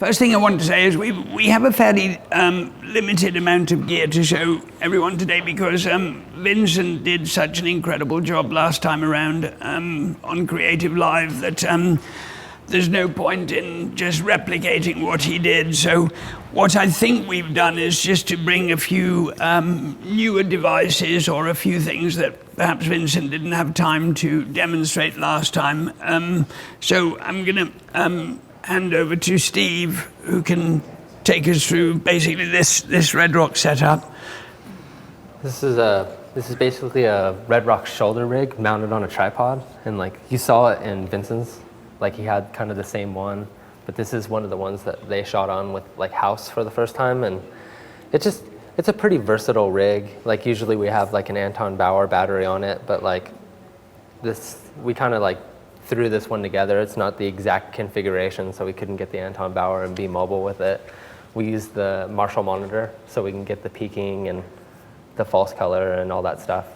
First thing I want to say is we have a fairly limited amount of gear to show everyone today because Vincent did such an incredible job last time around on Creative Live that there's no point in just replicating what he did. So what I think we've done is just to bring a few newer devices or a few things that perhaps Vincent didn't have time to demonstrate last time. So I'm going to hand over to Steve, who can take us through basically this Red Rock setup. This is basically a Red Rock shoulder rig mounted on a tripod, and like you saw it in Vincent's, like he had kind of the same one, but this is one of the ones that they shot on with like House for the first time, and it's a pretty versatile rig. Like usually we have like an Anton Bauer battery on it, but like this, we kind of like threw this one together. It's not the exact configuration, so we couldn't get the Anton Bauer and be mobile with it. We used the Marshall monitor so we can get the peaking and the false color and all that stuff.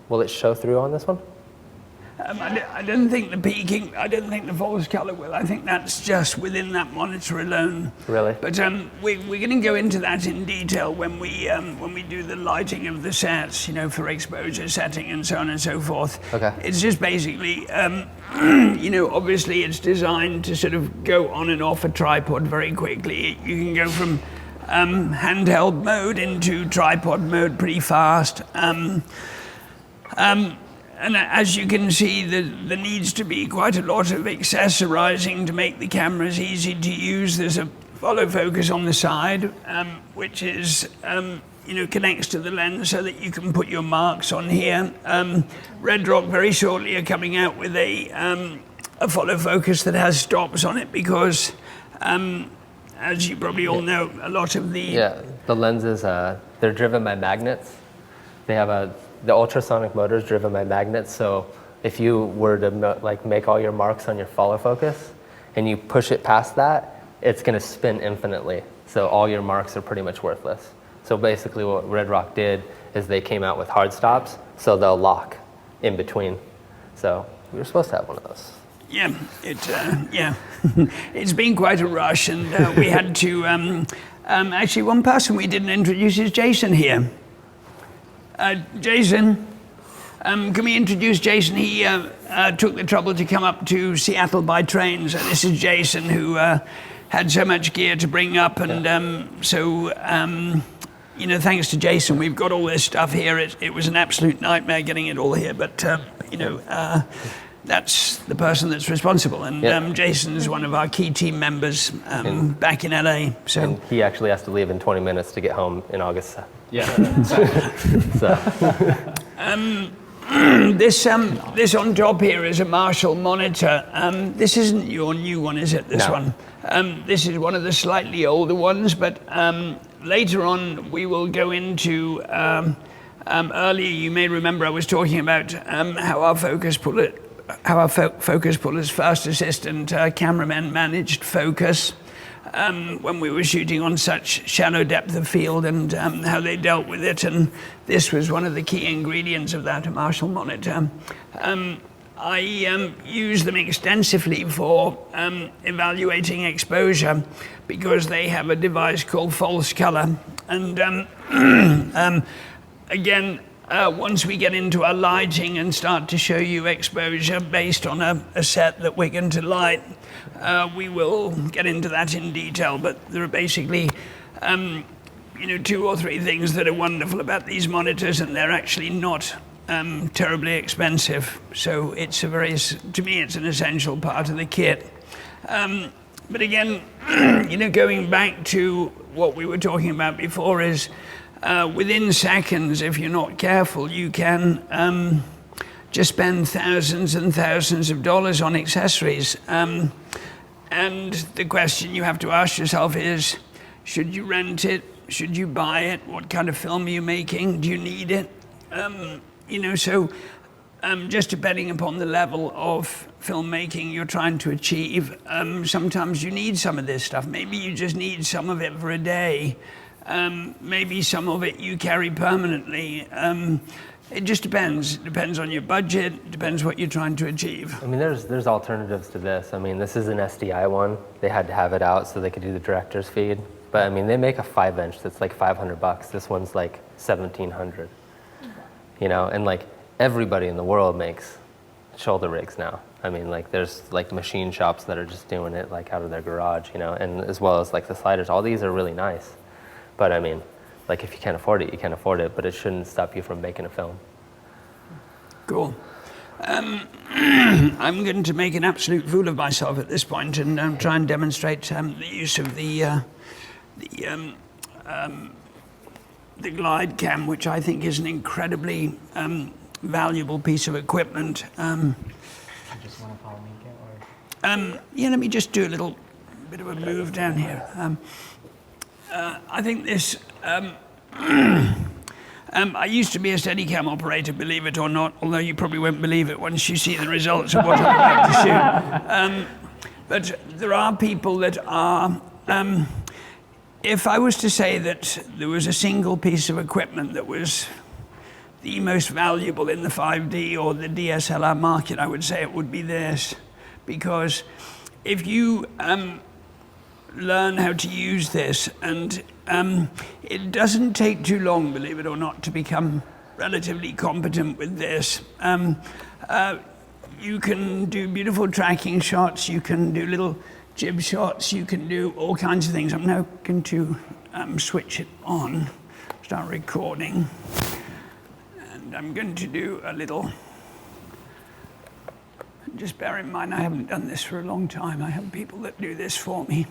Will it show through on this one? I don't think the peaking, I don't think the false color will. I think that's just within that monitor alone. Really? But we're going to go into that in detail when we do the lighting of the sets, you know, for exposure setting and so on and so forth. Okay. It's just basically, you know, obviously it's designed to sort of go on and off a tripod very quickly. You can go from handheld mode into tripod mode pretty fast. And as you can see, there needs to be quite a lot of accessorizing to make the cameras easy to use. There's a follow focus on the side, which is, you know, connects to the lens so that you can put your marks on here. Red Rock very shortly are coming out with a follow focus that has stops on it because, as you probably all know, a lot of the lenses, they're driven by magnets. They have the ultrasonic motor is driven by magnets, so if you were to like make all your marks on your follow focus and you push it past that, it's going to spin infinitely. So all your marks are pretty much worthless. So basically what Red Rock did is they came out with hard stops, so they'll lock in between. So we were supposed to have one of those. Yeah, it's been quite a rush, and we had to, actually one person we didn't introduce is Jason here. Jason, can we introduce Jason? He took the trouble to come up to Seattle by train. So this is Jason, who had so much gear to bring up. And you know, thanks to Jason, we've got all this stuff here. It was an absolute nightmare getting it all here. But, you know, that's the person that's responsible. And Jason's one of our key team members back in LA. So and he actually has to leave in 20 minutes to get home in August. Yeah. This on top here is a Marshall monitor. This isn't your new one, is it? This one. This is one of the slightly older ones, but later on we will go into. Earlier, you may remember I was talking about how our focus puller's fast assistant cameraman managed focus. When we were shooting on such shallow depth of field and how they dealt with it, and this was one of the key ingredients of that Marshall monitor. I use them extensively for evaluating exposure because they have a device called false color, and again, once we get into our lighting and start to show you exposure based on a set that we're going to light, we will get into that in detail. But there are basically, you know, 2 or 3 things that are wonderful about these monitors, and they're actually not terribly expensive. So it's to me, it's an essential part of the kit. But again, you know, going back to what we were talking about before is, within seconds, if you're not careful, you can just spend thousands and thousands of dollars on accessories. And the question you have to ask yourself is, should you rent it? Should you buy it? What kind of film are you making? Do you need it? You know, so just depending upon the level of filmmaking you're trying to achieve, sometimes you need some of this stuff. Maybe you just need some of it for a day. Maybe some of it you carry permanently. It just depends. It depends on your budget. It depends what you're trying to achieve. I mean, there's alternatives to this. I mean, this is an SDI one. They had to have it out so they could do the director's feed. But I mean, they make a 5-inch that's like $500. This one's like $1,700. You know, and like everybody in the world makes shoulder rigs now. I mean, like there's like machine shops that are just doing it like out of their garage, you know, and as well as like the sliders. All these are really nice. But I mean, like if you can't afford it, you can't afford it, but it shouldn't stop you from making a film. Cool. I'm going to make an absolute fool of myself at this point and try and demonstrate the use of the glide cam, which I think is an incredibly valuable piece of equipment. You just want to follow me again, or? Yeah, let me just do a little bit of a move down here. I think this. I used to be a Steadicam operator, believe it or not, although you probably won't believe it once you see the results of what I'm about to shoot. But there are people that are. If I was to say that there was a single piece of equipment that was the most valuable in the 5D or the DSLR market, I would say it would be this. Because if you learn how to use this, and it doesn't take too long, believe it or not, to become relatively competent with this. You can do beautiful tracking shots, you can do little jib shots, you can do all kinds of things. I'm now going to switch it on, start recording, and I'm going to do a little. Just bear in mind, I haven't done this for a long time. I have people that do this for me.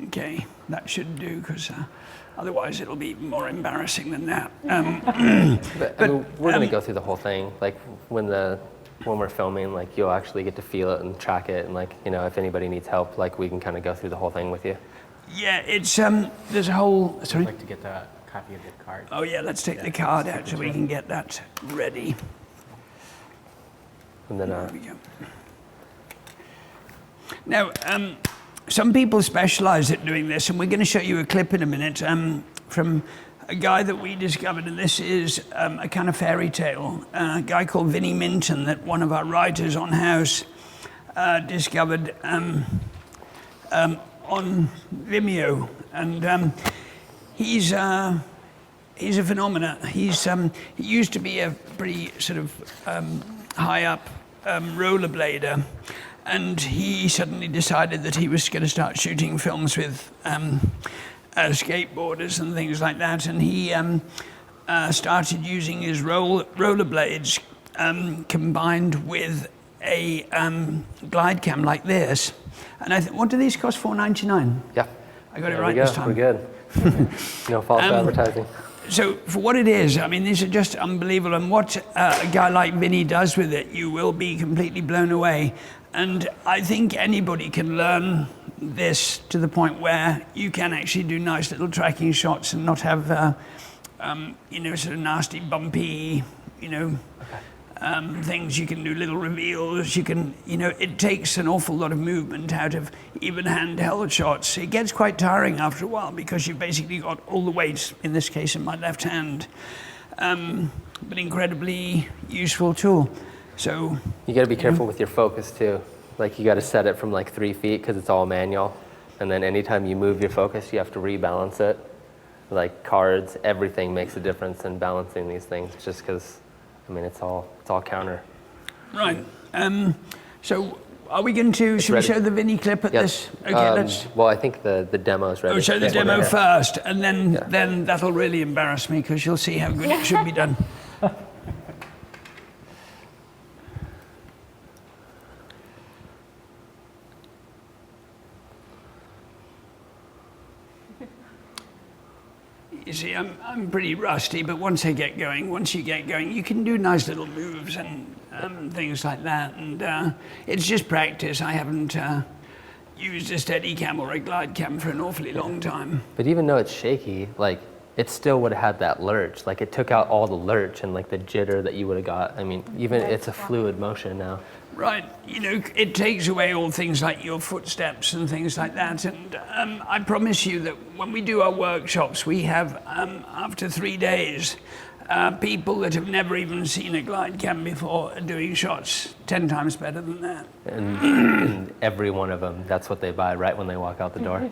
Okay, that should do, because otherwise it'll be more embarrassing than that. But I mean, we're going to go through the whole thing. Like when we're filming, like you'll actually get to feel it and track it, and like, you know, if anybody needs help, like we can kind of go through the whole thing with you. Yeah, it's there's a whole. Sorry. I'd like to get the copy of the card. Oh yeah, let's take the card out so we can get that ready. And then. There we go. Now, some people specialize at doing this, and we're going to show you a clip in a minute from a guy that we discovered, and this is a kind of fairy tale. A guy called Vinnie Minton that one of our writers on House discovered on Vimeo, and he's a phenomenon. He used to be a pretty sort of high up rollerblader. And he suddenly decided that he was going to start shooting films with skateboarders and things like that. And he started using his rollerblades combined with a glide cam like this. And what do these cost? $4.99. Yeah. I got it right this time. We're good. No false advertising. So for what it is, I mean, these are just unbelievable. And what a guy like Vinny does with it, you will be completely blown away. And I think anybody can learn this to the point where you can actually do nice little tracking shots and not have, you know, sort of nasty, bumpy, you know, things. You can do little reveals. You can, you know, it takes an awful lot of movement out of even handheld shots. It gets quite tiring after a while because you've basically got all the weight, in this case, in my left hand. But incredibly useful tool. So you got to be careful with your focus too. Like you got to set it from like 3 feet because it's all manual. And then anytime you move your focus, you have to rebalance it. Like cards, everything makes a difference in balancing these things. Just because, I mean, it's all counter. Right. So are we going to? Should we show the Vinny clip at this? Okay, let's. Well, I think the demo's ready. Oh, show the demo first, and then that'll really embarrass me because you'll see how good it should be done. You see, I'm pretty rusty, but once you get going, you can do nice little moves and things like that. And it's just practice. I haven't used a Steadicam or a glide cam for an awfully long time. But even though it's shaky, like it still would have had that lurch. Like it took out all the lurch and like the jitter that you would have got. I mean, even it's a fluid motion now. Right, you know, it takes away all things like your footsteps and things like that. And I promise you that when we do our workshops, we have, after 3 days, people that have never even seen a glide cam before are doing shots 10 times better than that. And every one of them, that's what they buy right when they walk out the door.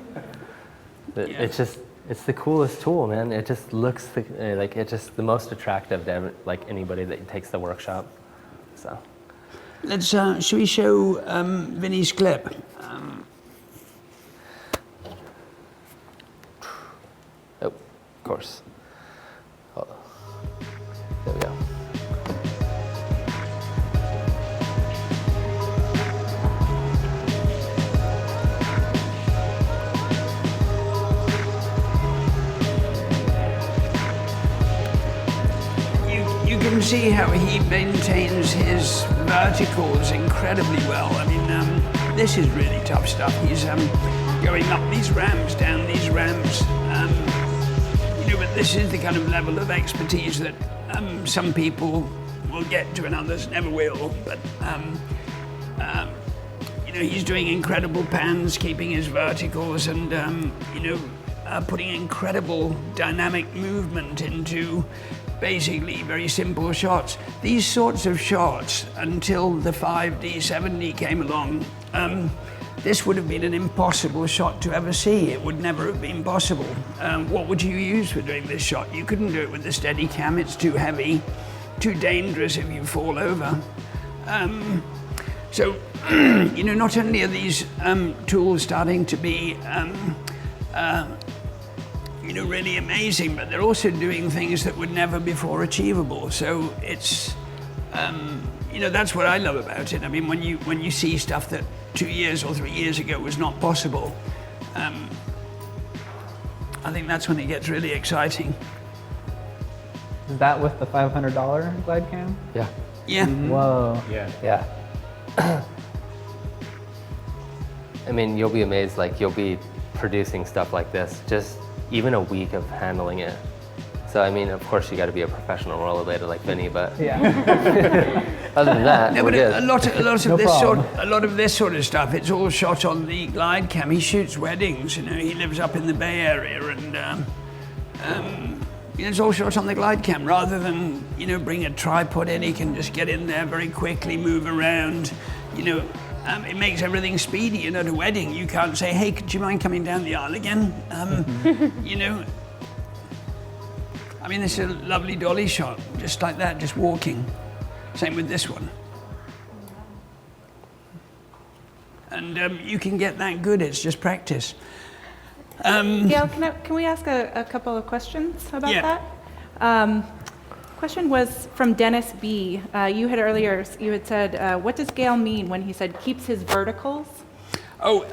It's just, it's the coolest tool, man. It just looks like it's just the most attractive to like anybody that takes the workshop. So. Let's, should we show Vinny's clip? Oh, of course. Hold on. There we go. You can see how he maintains his verticals incredibly well. I mean, this is really tough stuff. He's going up these ramps, down these ramps. You know, but this is the kind of level of expertise that some people will get to and others never will. But you know, he's doing incredible pans, keeping his verticals, and you know, putting incredible dynamic movement into basically very simple shots. These sorts of shots, until the 5D70 came along, this would have been an impossible shot to ever see. It would never have been possible. What would you use for doing this shot? You couldn't do it with the Steadicam. It's too heavy, too dangerous if you fall over. So, you know, not only are these tools starting to be you know, really amazing, but they're also doing things that were never before achievable. So it's, you know, that's what I love about it. I mean, when you see stuff that 2 years or 3 years ago was not possible, I think that's when it gets really exciting. Is that with the $500 glide cam? Yeah. Yeah. Whoa. Yeah. Yeah. I mean, you'll be amazed, like you'll be producing stuff like this, just even a week of handling it. So, I mean, of course you gotta be a professional rollerblader like Vinny, but Yeah. other than that, No, we're but good. a lot of No this problem. a lot of this sort of stuff, it's all shot on the glide cam. He shoots weddings, you know. He lives up in the Bay Area, and you know, it's all shot on the glide cam. Rather than, you know, bring a tripod in, he can just get in there very quickly, move around. You know, it makes everything speedy. You know, at a wedding, you can't say, "Hey, could you mind coming down the aisle again?" You know. I mean, this is a lovely dolly shot, just like that, just walking. Same with this one. And you can get that good, it's just practice. Gail, can we ask a couple of questions about Yeah. that? Question was from Dennis B. You had said, what does Gail mean when he said keeps his verticals? Oh,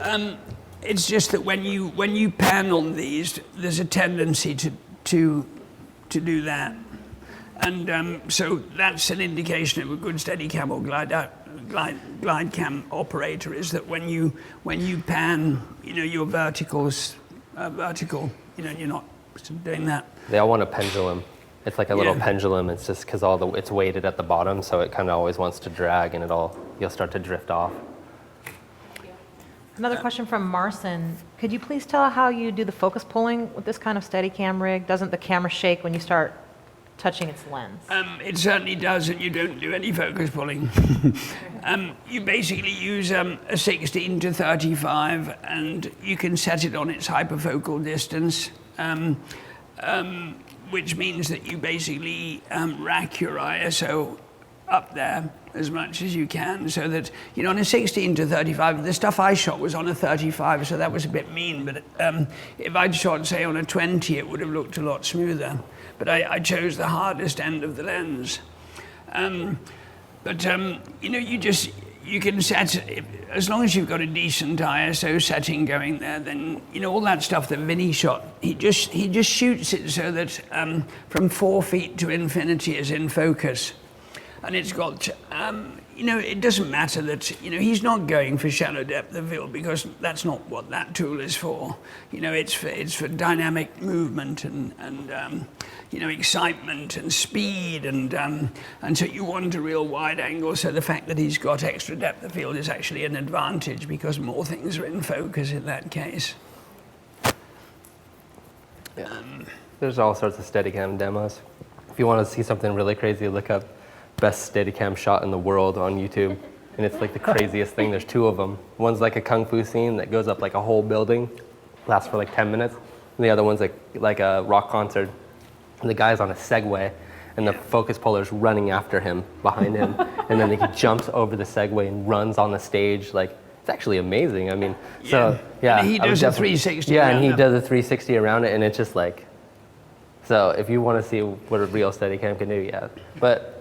it's just that when you pan on these, there's a tendency to do that. And so that's an indication of a good Steadicam or glide cam operator, is that when you pan, you know, your verticals vertical, you know, you're not doing that. They all want a pendulum. It's like a little Yeah. pendulum. It's just because it's weighted at the bottom, so it kind of always wants to drag, and you'll start to drift off. Another question from Marcin. Could you please tell how you do the focus pulling with this kind of Steadicam rig? Doesn't the camera shake when you start touching its lens? It certainly does, and you don't do any focus pulling. You basically use a 16 to 35, and you can set it on its hyperfocal distance, which means that you basically rack your ISO up there as much as you can, so that, you know, on a 16 to 35, the stuff I shot was on a 35, so that was a bit mean, but if I'd shot, say, on a 20, it would have looked a lot smoother. But I chose the hardest end of the lens. You know, you can set, as long as you've got a decent ISO setting going there, then, you know, all that stuff that Vinny shot, he just shoots it so that from 4 feet to infinity is in focus. And it's got, it doesn't matter that, he's not going for shallow depth of field because that's not what that tool is for. It's for dynamic movement and excitement and speed and so you want a real wide angle. So the fact that he's got extra depth of field is actually an advantage because more things are in focus in that case. There's all sorts of Steadicam demos. If you want to see something really crazy, look up best Steadicam shot in the world on YouTube. And it's like the craziest thing. There's 2 of them. One's like a kung fu scene that goes up like a whole building, lasts for like 10 minutes. And the other one's like a rock concert. And the guy's on a Segway, and the focus puller's running after him, behind him. And then he jumps over the Segway and runs on the stage. Like, it's actually amazing. I mean, so yeah. And he does a 360. Yeah, and he does a 360 around it, and it's just like, so if you want to see what a real Steadicam can do, yeah. But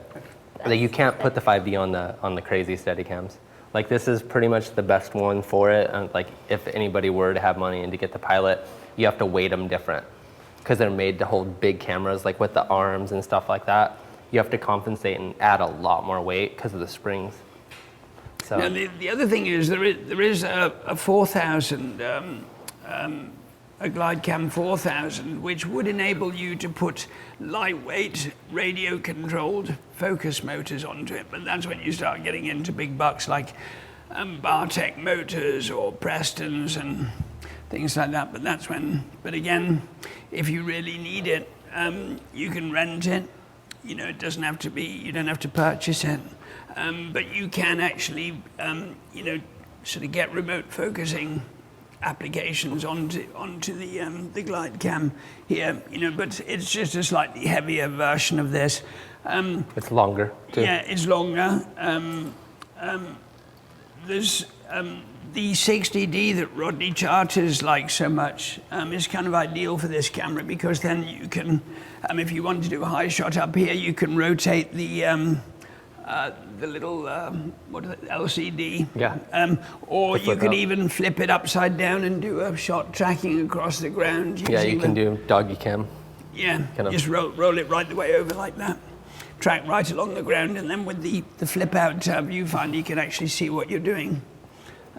like, you can't put the 5D on the crazy Steadicams. Like, this is pretty much the best one for it. And like, if anybody were to have money and to get the Pilot, you have to weight them different because they're made to hold big cameras, like with the arms and stuff like that. You have to compensate and add a lot more weight because of the springs. So now, the other thing is there is a 4000. A GlideCam 4000, which would enable you to put lightweight radio-controlled focus motors onto it. But that's when you start getting into big bucks like Bartek motors or Prestons and things like that. But that's when, but again, if you really need it, you can rent it. It doesn't have to be, you don't have to purchase it. But you can actually, sort of get remote focusing applications onto the GlideCam here, but it's just a slightly heavier version of this. it's longer too. Yeah, it's longer. There's the 60D that Rodney Charters likes so much is kind of ideal for this camera because then you can, if you want to do a high shot up here, you can rotate the little what is it, LCD. Yeah. Or you flip can out. even flip it upside down and do a shot tracking across the ground. Yeah, you using can the- do doggy cam. Yeah, kind of- just roll it right the way over like that. Track right along the ground, and then with the flip out viewfinder, you can actually see what you're doing.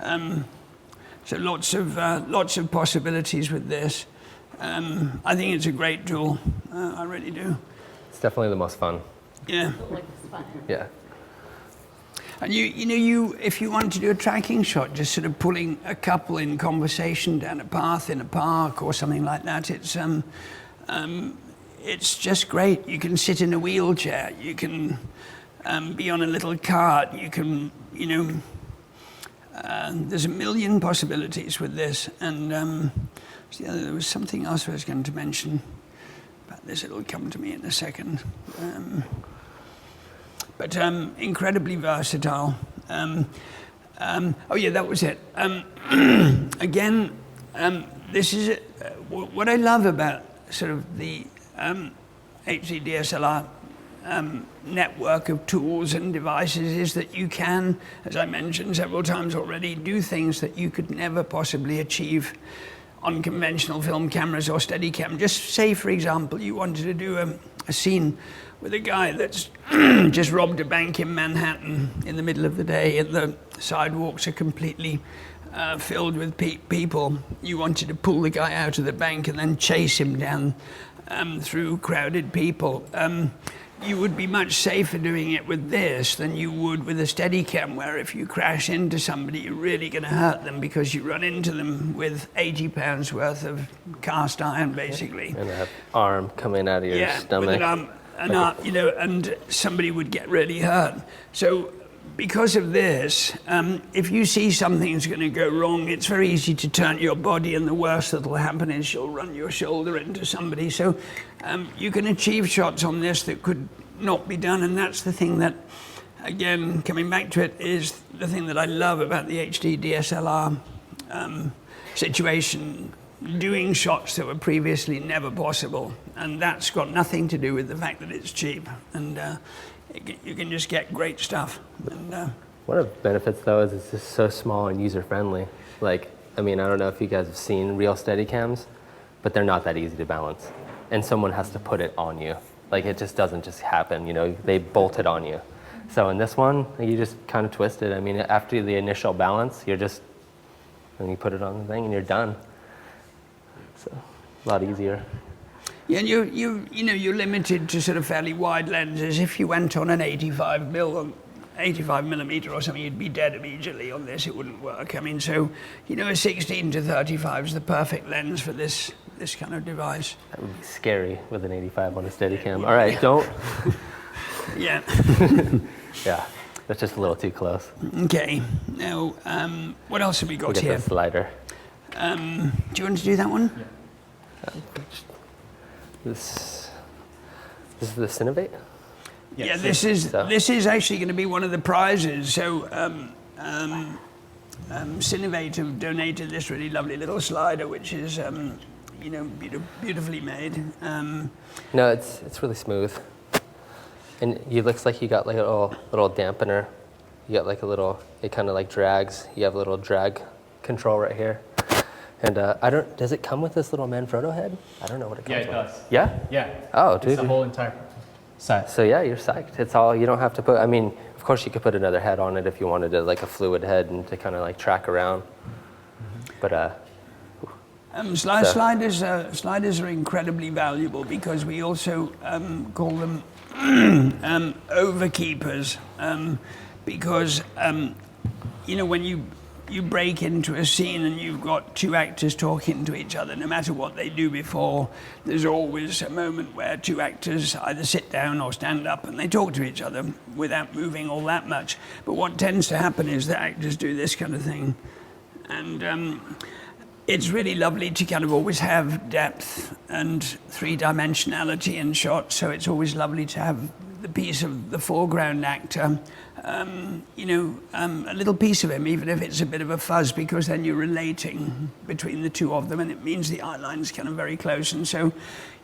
So lots of possibilities with this. I think it's a great tool. I really do. It's definitely the most fun. Yeah. Yeah. And you if you want to do a tracking shot, just sort of pulling a couple in conversation down a path in a park or something like that, it's just great. You can sit in a wheelchair. You can be on a little cart. You can, there's a million possibilities with this. And there was something else I was going to mention about this. It'll come to me in a second. But incredibly versatile. Oh yeah, that was it. Again, this is what I love about sort of the HD DSLR network of tools and devices is that you can, as I mentioned several times already, do things that you could never possibly achieve on conventional film cameras or Steadicam. Just say, for example, you wanted to do a scene with a guy that's just robbed a bank in Manhattan in the middle of the day, and the sidewalks are completely filled with people. You wanted to pull the guy out of the bank and then chase him down through crowded people. You would be much safer doing it with this than you would with a Steadicam, where if you crash into somebody, you're really going to hurt them because you run into them with 80 pounds worth of cast iron, basically. And an arm coming out of your stomach. With an arm, and somebody would get really hurt. So because of this, if you see something's going to go wrong, it's very easy to turn your body, and the worst that'll happen is you'll run your shoulder into somebody. So you can achieve shots on this that could not be done, and that's the thing that, again, coming back to it, is the thing that I love about the HD DSLR situation, doing shots that were previously never possible. And that's got nothing to do with the fact that it's cheap. And you can just get great stuff. And, One of the benefits, though, is it's just so small and user-friendly. Like, I mean, I don't know if you guys have seen real Steadicams, but they're not that easy to balance. And someone has to put it on you. Like, it just doesn't just happen, they bolt it on you. So in this one, you just kind of twist it. I mean, after the initial balance, and you put it on the thing and you're done. So a lot easier. Yeah, and you're limited to sort of fairly wide lenses. If you went on an 85 millimeter or something, you'd be dead immediately on this. It wouldn't work. I mean, so a 16 to 35 is the perfect lens for this kind of device. That would be scary with an 85 on a Steadicam. All right, don't. Yeah. Yeah, that's just a little too close. Okay. Now, what else have we got We'll get here? the slider. Do you want to do that one? This is the Cinovate? Yeah, this is actually going to be one of the prizes. So, Cinovate have donated this really lovely little slider, which is, beautifully made. No, it's really smooth. And it looks like you got like a little dampener. You got like it kind of like drags. You have a little drag control right here. And does it come with this little Manfrotto head? I don't know what it comes with. Yeah, it does. Yeah? Yeah. Oh, dude. It's the whole entire set. So yeah, you're psyched. It's all, you don't have to put, I mean, of course you could put another head on it if you wanted to, like a fluid head and to kind of like track around. But Sliders are incredibly valuable because we also call them overkeepers because when you break into a scene and you've got two actors talking to each other, no matter what they do before, there's always a moment where two actors either sit down or stand up and they talk to each other without moving all that much. But what tends to happen is the actors do this kind of thing. And it's really lovely to kind of always have depth and three-dimensionality in shots, so it's always lovely to have the piece of the foreground actor, a little piece of him, even if it's a bit of a fuzz, because then you're relating between the two of them, and it means the eye line's kind of very close. And so,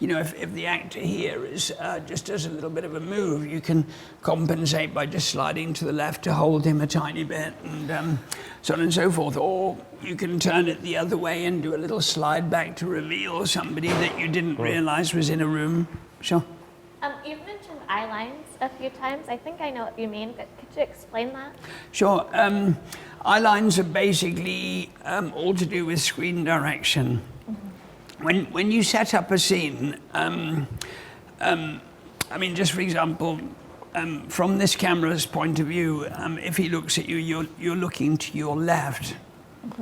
if the actor here is just does a little bit of a move, you can compensate by just sliding to the left to hold him a tiny bit, and so on and so forth. Or you can turn it the other way and do a little slide back to reveal somebody that you didn't realize was in a room. Sure. You've mentioned eye lines a few times. I think I know what you mean, but could you explain that? Sure. Eye lines are basically all to do with screen direction. Mm-hmm. When you set up a scene, just for example, from this camera's point of view, if he looks at you, you're looking to your left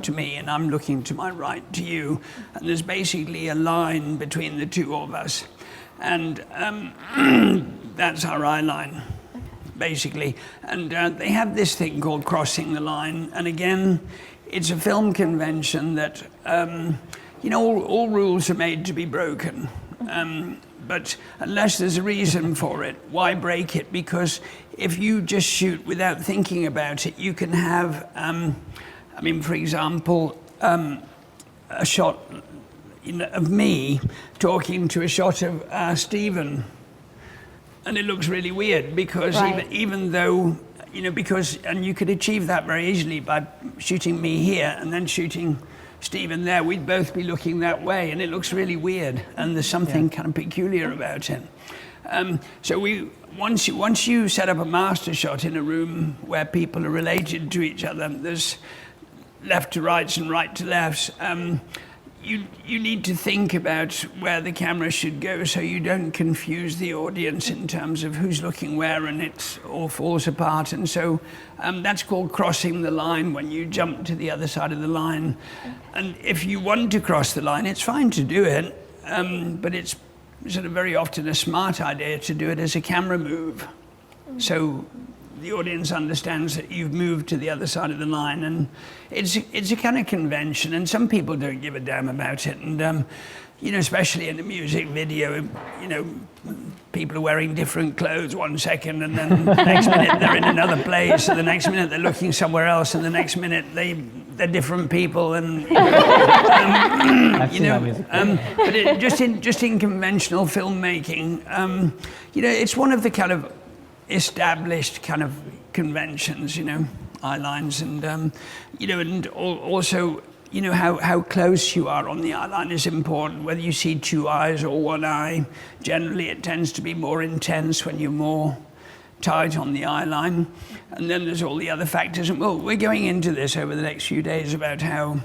to me, and I'm looking to my right to you, and there's basically a line between the two of us. And that's our eye line, basically. And they have this thing called crossing the line. And again, it's a film convention that, all rules are made to be broken. But unless there's a reason for it, why break it? Because if you just shoot without thinking about it, you can have, for example, a shot of me talking to a shot of Stephen, and it looks really weird because even though and you could achieve that very easily by shooting me here and then shooting Stephen there, we'd both be looking that way, and it looks really weird, and there's something kind of peculiar about it. So once you set up a master shot in a room where people are related to each other, there's left to rights and right to lefts. You need to think about where the camera should go so you don't confuse the audience in terms of who's looking where, and it all falls apart. And so that's called crossing the line, when you jump to the other side of the line. And if you want to cross the line, it's fine to do it, but it's sort of very often a smart idea to do it as a camera move. So the audience understands that you've moved to the other side of the line, and it's a kind of convention, and some people don't give a damn about it. And especially in a music video, people are wearing different clothes one second, and then the next minute they're in another place, and the next minute they're looking somewhere else, and the next minute they're different people, and but just in conventional filmmaking, it's one of the kind of established kind of conventions, eye lines, and and also how close you are on the eye line is important. Whether you see two eyes or one eye, generally it tends to be more intense when you're more tight on the eye line. And then there's all the other factors. And well, we're going into this over the next few days about how,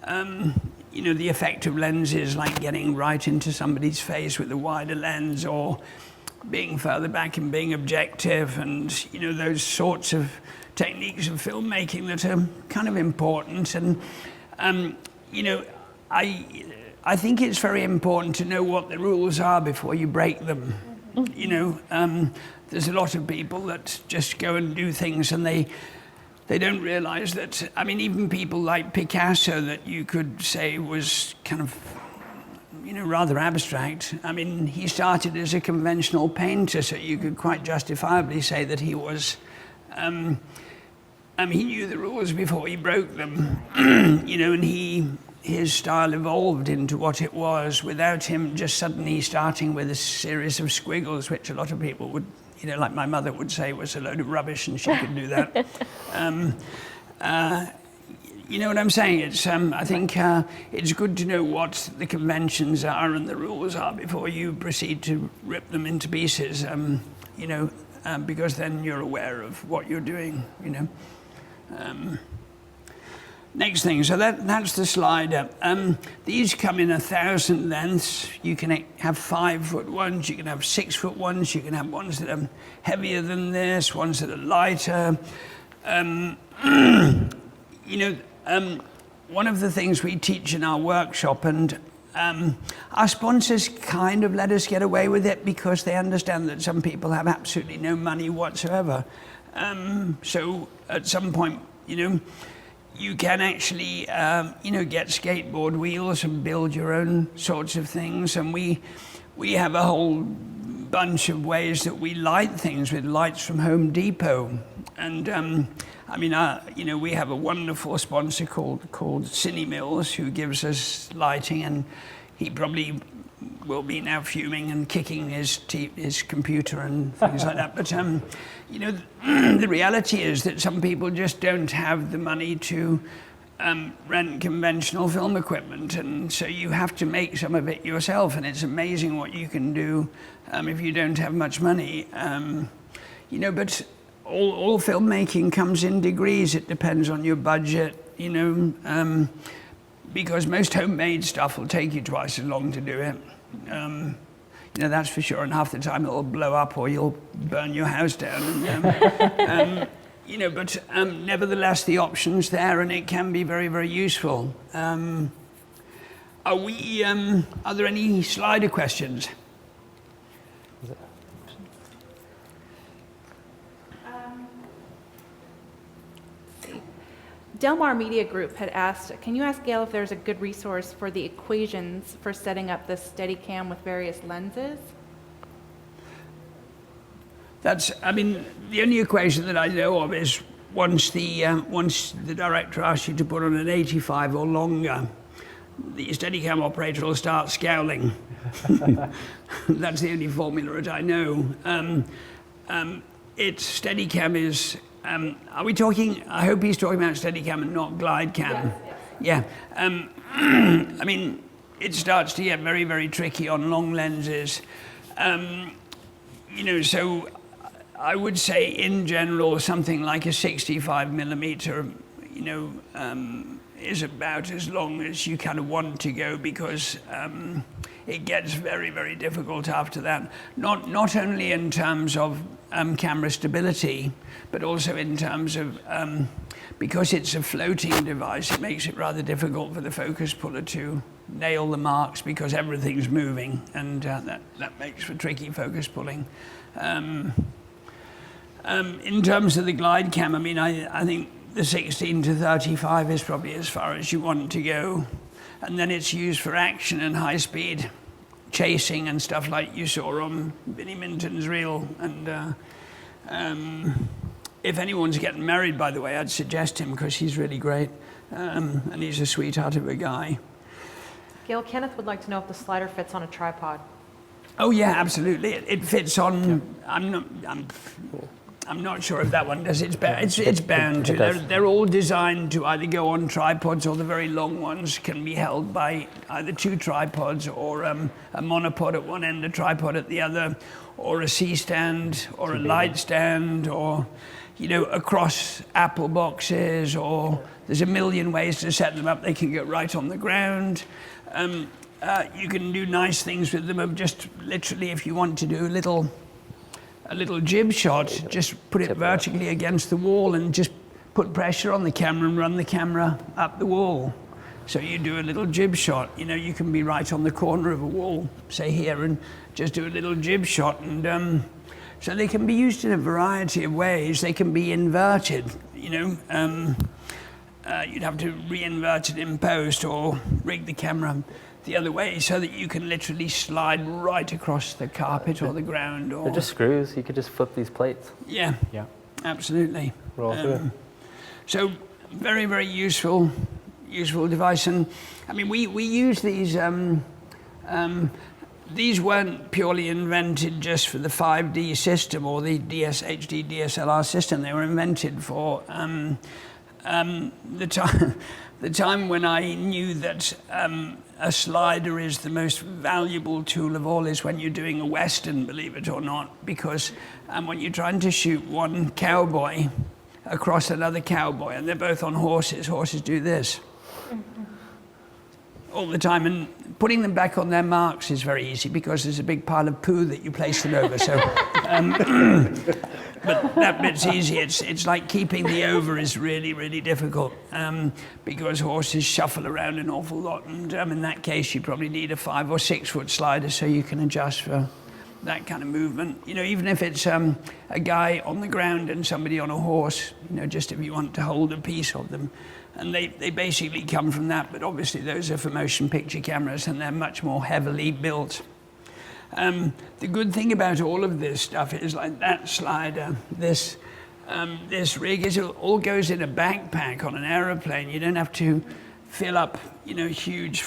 the effect of lenses, like getting right into somebody's face with a wider lens, or being further back and being objective, and, those sorts of techniques of filmmaking that are kind of important. And, I think it's very important to know what the rules are before you break them. There's a lot of people that just go and do things and they don't realize that, even people like Picasso, that you could say was kind of, rather abstract. He started as a conventional painter, so you could quite justifiably say that he was, he knew the rules before he broke them, and his style evolved into what it was without him just suddenly starting with a series of squiggles, which a lot of people would, like my mother would say was a load of rubbish, and she could do that. You know what I'm saying? It's, I think it's good to know what the conventions are and the rules are before you proceed to rip them into pieces, because then you're aware of what you're doing, Next thing, so that's the slider. These come in 1,000 lengths. You can have 5-foot ones, you can have 6-foot ones, you can have ones that are heavier than this, ones that are lighter. One of the things we teach in our workshop, and our sponsors kind of let us get away with it because they understand that some people have absolutely no money whatsoever. So at some point, you can actually, get skateboard wheels and build your own sorts of things. And we have a whole bunch of ways that we light things with lights from Home Depot. And we have a wonderful sponsor called Cine Mills, who gives us lighting, and he probably will be now fuming and kicking his computer and things like that. But the reality is that some people just don't have the money to rent conventional film equipment, and so you have to make some of it yourself. And it's amazing what you can do if you don't have much money. But all filmmaking comes in degrees. It depends on your budget, because most homemade stuff will take you twice as long to do it. That's for sure, and half the time it'll blow up or you'll burn your house down. But nevertheless, the option's there, and it can be very, very useful. Are there any slider questions? Delmar Media Group had asked, can you ask Gail if there's a good resource for the equations for setting up the Steadicam with various lenses? The only equation that I know of is once the director asks you to put on an 85 or longer, the Steadicam operator will start scowling. That's the only formula that I know. Steadicam is, are we talking, I hope he's talking about Steadicam and not GlideCam. Yes. Yeah. It starts to get very, very tricky on long lenses. So I would say in general, something like a 65 millimeter, is about as long as you kind of want to go, because it gets very, very difficult after that. Not only in terms of camera stability, but also in terms of, because it's a floating device, it makes it rather difficult for the focus puller to nail the marks, because everything's moving, and that makes for tricky focus pulling. In terms of the GlideCam, I think the 16 to 35 is probably as far as you want to go. And then it's used for action and high-speed chasing and stuff like you saw on Vinnie Minton's reel. And if anyone's getting married, by the way, I'd suggest him, because he's really great. And he's a sweetheart of a guy. Gail, Kenneth would like to know if the slider fits on a tripod. Oh yeah, absolutely. It fits on. I'm not sure if that one does. It's bound to. it does. They're all designed to either go on tripods, or the very long ones can be held by either two tripods, or a monopod at one end, a tripod at the other, or a C-stand, or a light stand, or across Apple boxes, or there's a million ways to set them up. They can go right on the ground. You can do nice things with them of just literally, if you want to do a little jib shot, just put it vertically against the wall and just put pressure on the camera and run the camera up the wall. So you do a little jib shot. You can be right on the corner of a wall, say here, and just do a little jib shot. And so they can be used in a variety of ways. They can be inverted, you'd have to re-invert it in post or rig the camera the other way so that you can literally slide right across the carpet or the ground. Or They're just screws. You could just flip these plates. Yeah, absolutely. Roll through. So very, very useful device. And I mean, we use these. These weren't purely invented just for the 5D system or the HD DSLR system. They were invented for the time when I knew that a slider is the most valuable tool of all is when you're doing a Western, believe it or not, because when you're trying to shoot one cowboy across another cowboy, and they're both on horses do this all the time, and putting them back on their marks is very easy because there's a big pile of poo that you place them over. So, but that bit's easy. It's like keeping the over is really, really difficult because horses shuffle around an awful lot, and in that case you probably need a 5 or 6 foot slider so you can adjust for that kind of movement. Even if it's a guy on the ground and somebody on a horse, just if you want to hold a piece of them. And they basically come from that, but obviously those are for motion picture cameras and they're much more heavily built. The good thing about all of this stuff is like that slider, this rig, is it all goes in a backpack on an aeroplane. You don't have to fill up, huge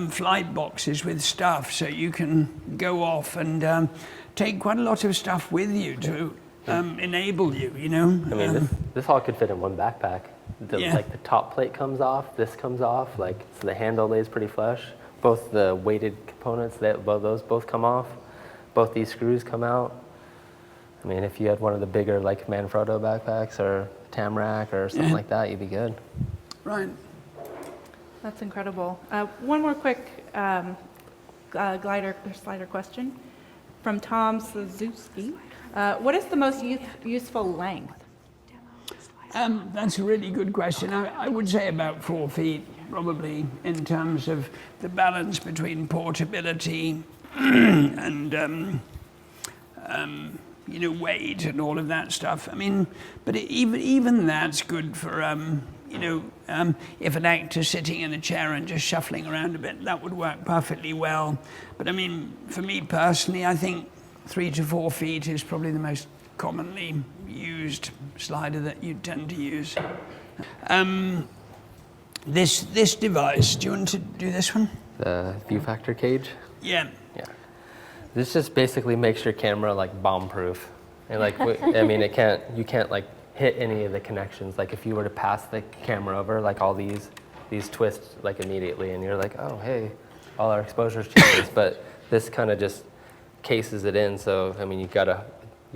flight boxes with stuff, so you can go off and take quite a lot of stuff with you to enable you, I mean, this all could fit in one backpack. Like the top plate comes off, this comes off, so the handle lays pretty flush. Both the weighted components, those both come off. Both these screws come out. I mean, if you had one of the bigger Manfrotto backpacks or Tamrac or something like that, you'd be good. Right. That's incredible. One more quick glider or slider question from Tom Suzuki. What is the most useful length? That's a really good question. I would say about 4 feet, probably, in terms of the balance between portability and weight and all of that stuff. I mean, but even that's good for if an actor's sitting in a chair and just shuffling around a bit, that would work perfectly well. But I mean, for me personally, I think 3 to 4 feet is probably the most commonly used slider that you tend to use. This device, do you want to do this one? The view factor cage? Yeah. Yeah. This just basically makes your camera bomb proof. And I mean, you can't hit any of the connections. If you were to pass the camera over, all these twist immediately, and you're like, oh, hey, all our exposures changes. But this kind of just cases it in. So, I mean, you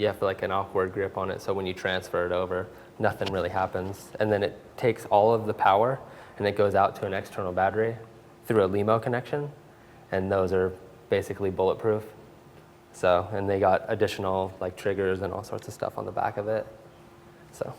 have an awkward grip on it, so when you transfer it over, nothing really happens. And then it takes all of the power and it goes out to an external battery through a LEMO connection, and those are basically bulletproof. So, and they got additional triggers and all sorts of stuff on the back of it. So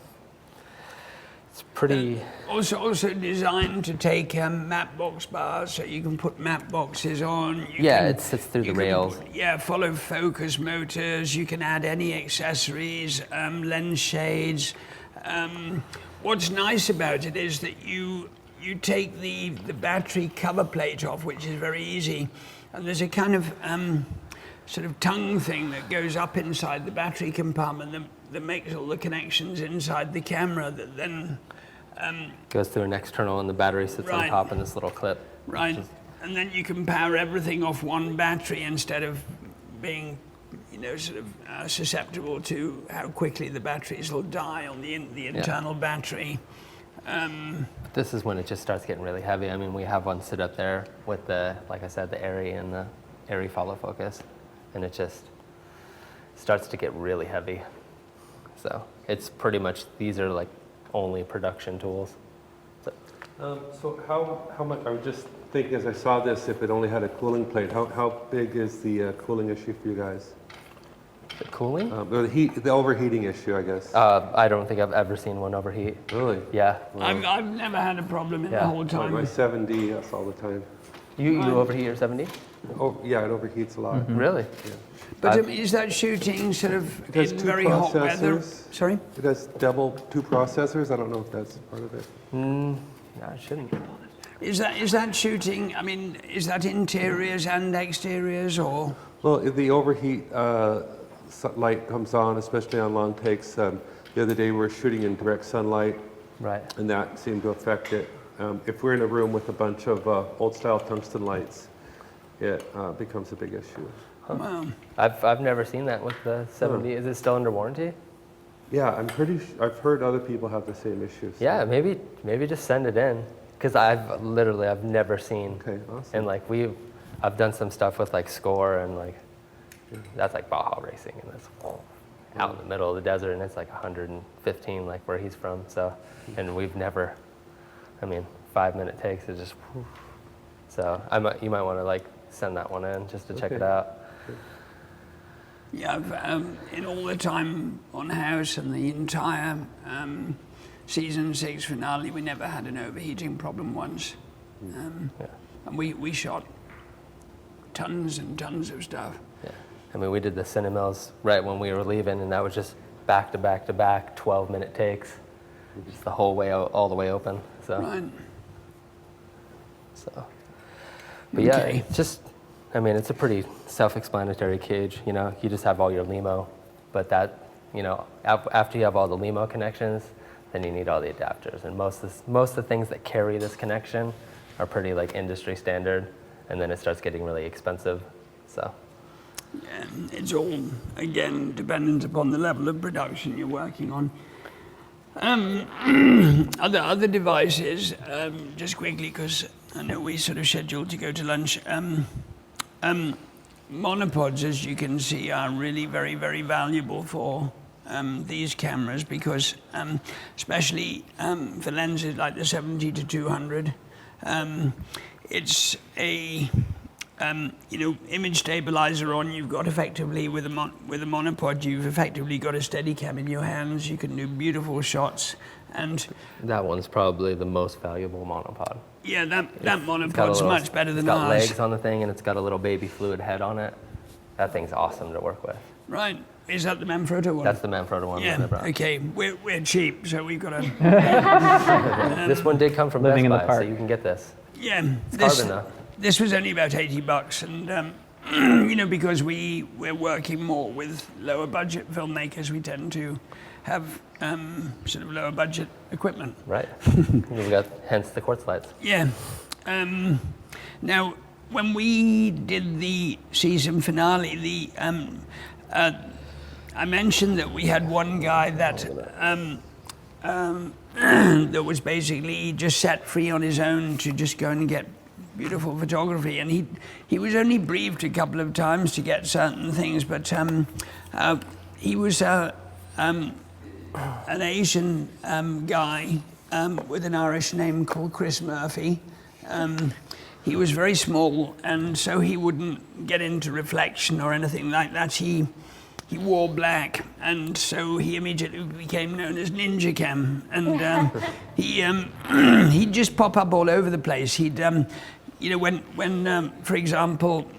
it's pretty... Also designed to take map box bars, so you can put map boxes on. It sits through the rails. Follow focus motors. You can add any accessories, lens shades. What's nice about it is that you take the battery cover plate off, which is very easy, and there's a kind of sort of tongue thing that goes up inside the battery compartment that makes all the connections inside the camera that then goes through an external, and the battery sits on top in this little clip. Right, and then you can power everything off one battery instead of being, sort of susceptible to how quickly the batteries will die on the internal battery. This is when it just starts getting really heavy. I mean, we have one sit up there with the, like I said, the Airy and the Airy follow focus, and it just starts to get really heavy. So it's pretty much, these are like only production tools. So how much, I was just thinking as I saw this, if it only had a cooling plate, how big is the cooling issue for you guys? The cooling? The overheating issue, I guess. I don't think I've ever seen one overheat. Really? Yeah. I've never had a problem in the whole time. My 7D, that's all the time. You overheat your 70? Oh, yeah, it overheats a lot. Really? Yeah. But is that shooting sort of It has in two very hot weather? processors. Sorry? It has two processors. I don't know if that's part of it. No, it shouldn't. Is that shooting, I mean, is that interiors and exteriors or? Well, if the overheat light comes on, especially on long takes. The other day we were shooting in direct sunlight, Right. and that seemed to affect it. If we're in a room with a bunch of old-style tungsten lights, it becomes a big issue. Wow. I've never seen that with the 70. Is it still under warranty? Yeah, I've heard other people have the same issues. So. Yeah, maybe just send it in, because I've never seen. Okay, awesome. And like I've done some stuff with like Score, and like that's like Baja racing, and that's out in the middle of the desert, and it's like 115 like where he's from. So, and we've never, I mean, 5-minute takes is just. Whew. So you might want to like send that one in just to check it out. Yeah, in all the time on House and the entire season 6 finale, we never had an overheating problem once. And we shot tons and tons of stuff. Yeah. I mean, we did the Cinemills right when we were leaving, and that was just back to back to back, 12-minute takes, just the whole way out, all the way open. So. Right. So. But yeah, Okay. it's just, I mean, it's a pretty self-explanatory cage. You know, you just have all your LEMO, but that, you know, after you have all the LEMO connections, then you need all the adapters. And most of the things that carry this connection are pretty like industry standard, and then it starts getting really expensive. So. Yeah, it's all, again, dependent upon the level of production you're working on. Other devices, just quickly, because I know we sort of scheduled to go to lunch. Monopods, as you can see, are really very, very valuable for these cameras because, especially for lenses like the 70 to 200, it's a image stabilizer on. You've got effectively with a monopod, you've effectively got a Steadicam in your hands. You can do beautiful shots, and that one's probably the most valuable monopod. Yeah, that monopod's much better than ours. It's got legs on the thing, and it's got a little baby fluid head on it. That thing's awesome to work with. Right. Is that the Manfrotto one? That's the Manfrotto one. Yeah. That I brought. Okay. We're cheap, so we've got to. This one did come from Living Best in the Buy, park. so you can get this. Yeah. Carbon though. This was only about $80, and because we're working more with lower budget filmmakers, we tend to have sort of lower budget equipment. Right. We've got hence the quartz lights. Yeah. Now, when we did the season finale, I mentioned that we had one guy that that was basically just set free on his own to just go and get beautiful photography, and he was only briefed a couple of times to get certain things, but he was an Asian guy with an Irish name called Chris Murphy. He was very small, and so he wouldn't get into reflection or anything like that. He wore black, and so he immediately became known as Ninja Cam. And he'd just pop up all over the place. He'd, when for example,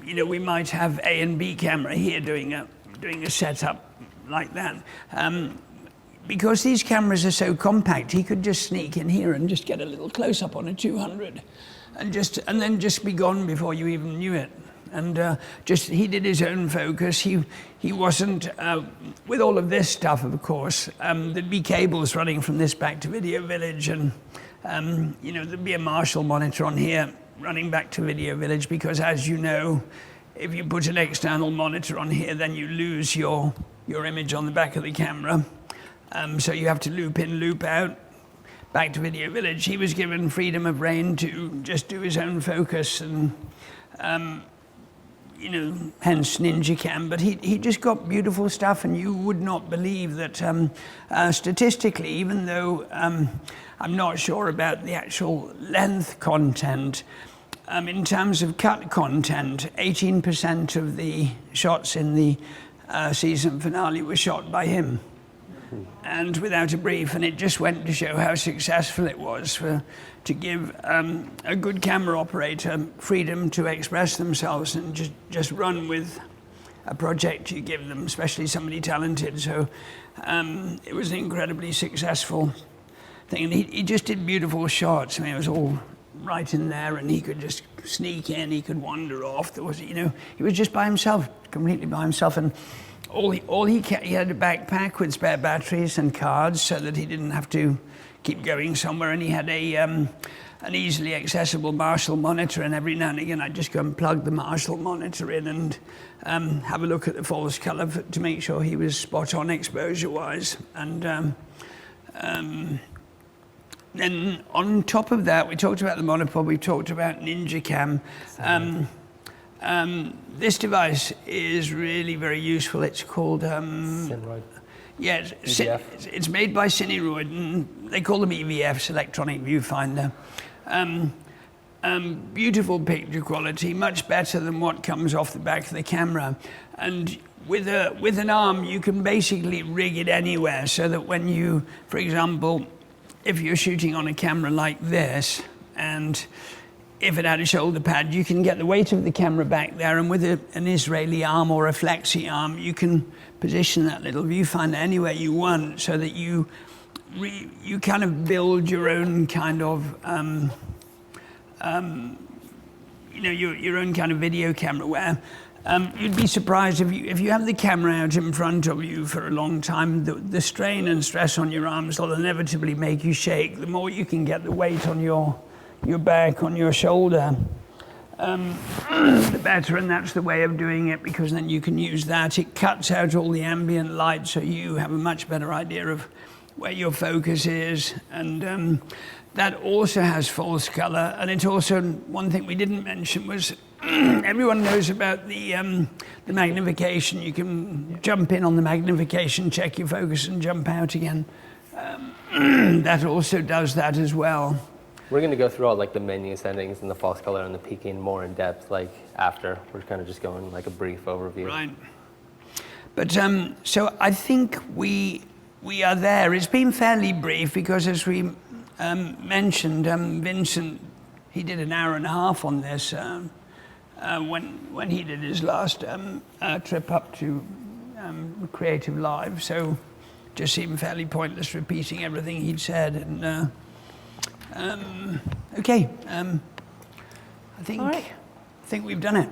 we might have A and B camera here doing a setup like that. Because these cameras are so compact, he could just sneak in here and just get a little close-up on a 200, and then just be gone before you even knew it. And he did his own focus. He wasn't, with all of this stuff, of course, there'd be cables running from this back to Video Village, and there'd be a Marshall monitor on here running back to Video Village, because as you know, if you put an external monitor on here, then you lose your image on the back of the camera. So you have to loop in, loop out. Back to Video Village, he was given freedom of rein to just do his own focus, and you know, hence Ninja Cam. But he just got beautiful stuff, and you would not believe that statistically, even though I'm not sure about the actual length content, in terms of cut content, 18% of the shots in the season finale were shot by him, and without a brief. And it just went to show how successful it was to give a good camera operator freedom to express themselves and just run with a project you give them, especially somebody talented. So it was an incredibly successful thing. And he just did beautiful shots. I mean, it was all right in there, and he could just sneak in, he could wander off. There was, you know, he was just by himself, completely by himself. And he had a backpack with spare batteries and cards so that he didn't have to keep going somewhere. And he had an easily accessible Marshall monitor, and every now and again I'd just go and plug the Marshall monitor in and have a look at the false color to make sure he was spot on exposure-wise. And then on top of that, we talked about the monopod, we talked about Ninja Cam. This device is really very useful. It's called Syneroid. yeah, it's made by Cineroid, and they call them EVFs, electronic viewfinder. Beautiful picture quality, much better than what comes off the back of the camera. And with an arm, you can basically rig it anywhere, so that when you, for example, if you're shooting on a camera like this, and if it had a shoulder pad, you can get the weight of the camera back there, and with an Israeli arm or a flexi arm, you can position that little viewfinder anywhere you want, so that you kind of build your own kind of, you know, your own kind of video camera, where you'd be surprised if you have the camera out in front of you for a long time, the strain and stress on your arms will inevitably make you shake. The more you can get the weight on your back, on your shoulder, the better. And that's the way of doing it, because then you can use that. It cuts out all the ambient light, so you have a much better idea of where your focus is. And that also has false color. And it also, one thing we didn't mention was, everyone knows about the magnification. You can jump in on the magnification, check your focus, and jump out again. That also does that as well. We're going to go through all like the menu settings and the false color and the peaking more in depth, like after. We're kind of just going like a brief overview. Right. But so I think we are there. It's been fairly brief because, as we mentioned, Vincent, he did an hour and a half on this when he did his last trip up to Creative Live. So just seemed fairly pointless repeating everything he'd said. And okay, I think we've done it.